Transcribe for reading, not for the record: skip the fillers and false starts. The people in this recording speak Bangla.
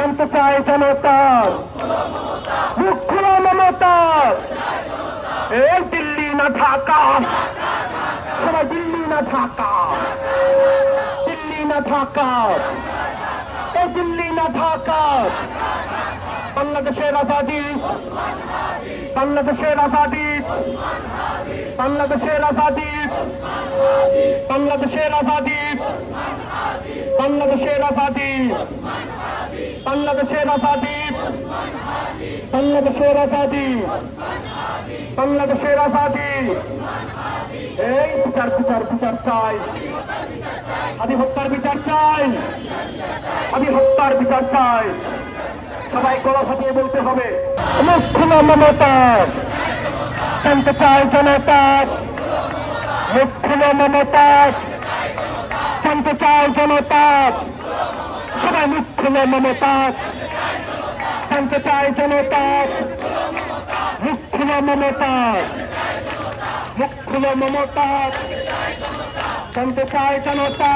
জানতে চাই জনতা, মুখ খোলা মমতা। এই দিল্লি না ঢাকা, সবাই দিল্লি না ঢাকা, দিল্লি না ঢাকা, এই দিল্লি না ঢাকা। বাংলাদেশের আজাদি, বাংলাদেশের আজাদি, বাংলাদেশের আজাদি, বাংলাদেশের আজাদি, বাংলাদেশের আজাদি, বাংলাদেশের আজাদি, বাংলাদেশের আজাদি, বাংলাদেশের আজাদি। এই বিচার বিচার বিচার চাই, আমি হত্যার বিচার চাই, আমি হত্যার বিচার চাই। সবাই গলা ফাটিয়ে বলতে হবে, মুখ খোলা মমতা। জানতে চাই জনতা, মুখ খোলা মমতা। জানতে চাই জনতা, সবাই মুখ খোলা মমতা। জানতে চাই জনতা, মুখ খোলা মমতা, মুখ খোলা মমতা। জানতে চাই জনতা।